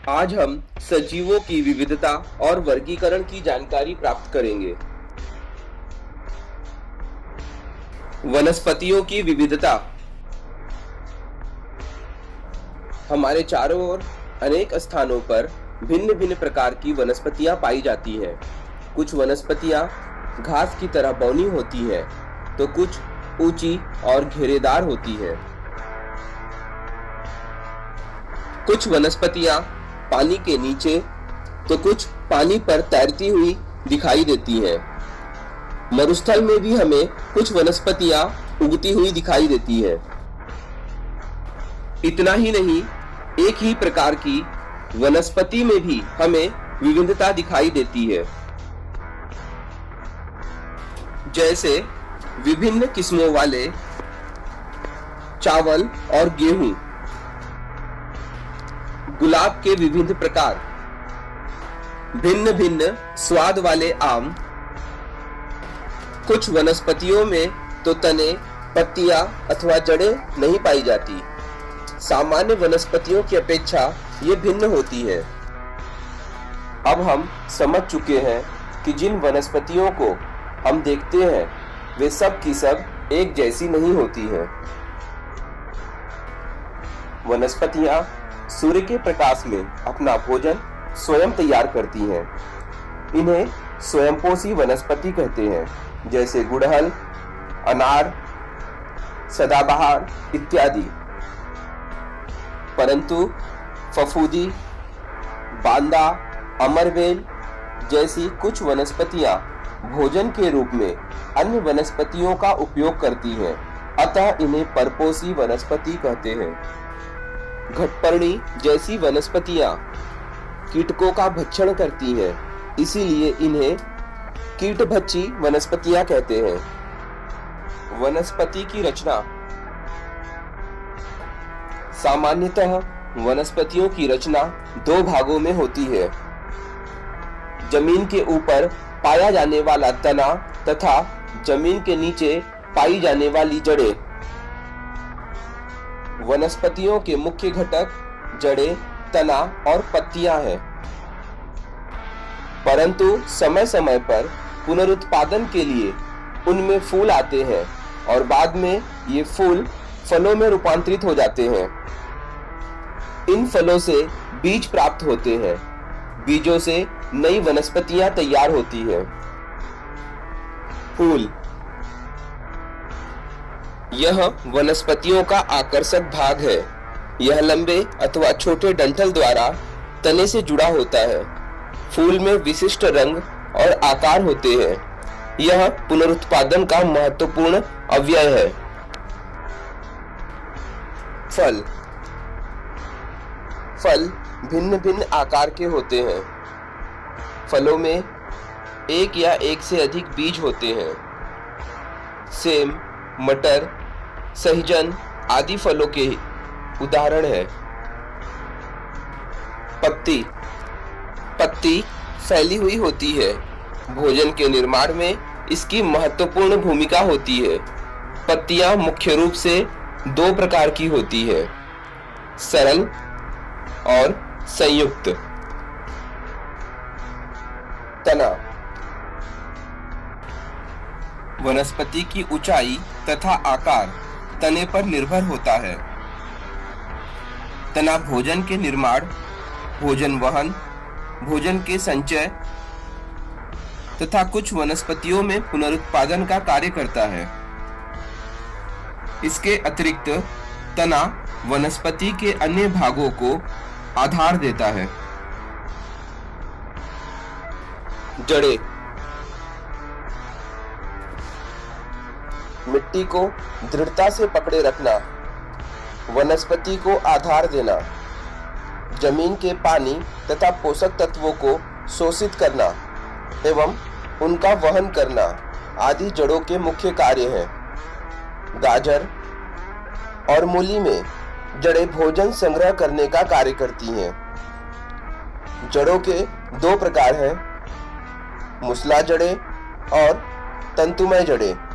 आज हम सजीवों की विविधता और वर्गीकरण की जानकारी प्राप्त करेंगे। वनस्पतियों की विविधता। हमारे चारों ओर अनेक स्थानों पर भिन्न भिन्न प्रकार की वनस्पतियां पाई जाती हैं। कुछ वनस्पतियां घास की तरह बौनी होती हैं, तो कुछ ऊंची और घेरेदार होती हैं। कुछ वनस्पतियां पानी के नीचे तो कुछ पानी पर तैरती हुई दिखाई देती हैं। मरुस्थल में भी हमें कुछ वनस्पतियां उगती हुई दिखाई देती हैं। इतना ही नहीं, एक ही प्रकार की वनस्पति में भी हमें विविधता दिखाई देती है। जैसे विभिन्न किस्मों वाले चावल और गेहूं, गुलाब के विविध प्रकार, भिन्न भिन्न स्वाद वाले आम। कुछ वनस्पतियों में तो तने, पत्तियां अथवा जड़ें नहीं पाई जाती। सामान्य वनस्पतियों की अपेक्षा ये भिन्न होती है। अब हम समझ चुके हैं कि जिन वनस्पतियों को हम देखते हैं वे सब की सब एक जैसी नहीं होती हैं। वनस्पतियां सूर्य के प्रकाश में अपना भोजन स्वयं तैयार करती हैं। इन्हें स्वयंपोषी वनस्पति कहते हैं, जैसे गुड़हल, अनार, सदाबहार इत्यादि। परंतु फफूंदी, बांदा, अमरवेल जैसी कुछ वनस्पतियां भोजन के रूप में अन्य वनस्पतियों का उपयोग करती हैं, अतः इन्हें परपोषी वनस्पति कहते हैं। घटपर्णी जैसी वनस्पतियां कीटकों का भक्षण करती हैं, इसीलिए इन्हें कीटभक्षी वनस्पतियां कहते हैं। वनस्पति की रचना। सामान्यतः वनस्पतियों की रचना दो भागों में होती है। जमीन के ऊपर पाया जाने वाला तना तथा जमीन के नीचे पाई जाने वाली जड़ें। वनस्पतियों के मुख्य घटक जड़ें, तना और पत्तियां हैं। परंतु समय समय पर पुनरुत्पादन के लिए उनमें फूल आते हैं और बाद में ये फूल फलों में रूपांतरित हो जाते हैं। इन फलों से बीज प्राप्त होते हैं। बीजों से नई वनस्पतियां तैयार होती हैं। फूल। यह वनस्पतियों का आकर्षक भाग है। यह लंबे अथवा छोटे डंठल द्वारा तने से जुड़ा होता है। फूल में विशिष्ट रंग और आकार होते हैं। यह पुनरुत्पादन का महत्वपूर्ण अवयव है। फल। फल भिन्न भिन्न आकार के होते हैं। फलों में एक या एक से अधिक बीज होते हैं। सेम, मटर, सहजन आदि फलों के उदाहरण है। पत्ती। पत्ती फैली हुई होती है। भोजन के निर्माण में इसकी महत्वपूर्ण भूमिका होती है। पत्तियां मुख्य रूप से दो प्रकार की होती है, सरल और संयुक्त। तना। वनस्पति की ऊंचाई तथा आकार तने पर निर्भर होता है। तना भोजन के निर्माण, भोजन वहन, भोजन के संचय तथा कुछ वनस्पतियों में पुनरुत्पादन का कार्य करता है। इसके अतिरिक्त तना वनस्पति के अन्य भागों को आधार देता है। जड़ें। मिट्टी को दृढ़ता से पकड़े रखना, वनस्पति को आधार देना, जमीन के पानी तथा पोषक तत्वों को शोषित करना एवं उनका वहन करना आदि जड़ों के मुख्य कार्य हैं। गाजर और मूली में जड़ें भोजन संग्रह करने का कार्य करती हैं। जड़ों के दो प्रकार हैं, मूसला जड़ें और तंतुमय जड़ें।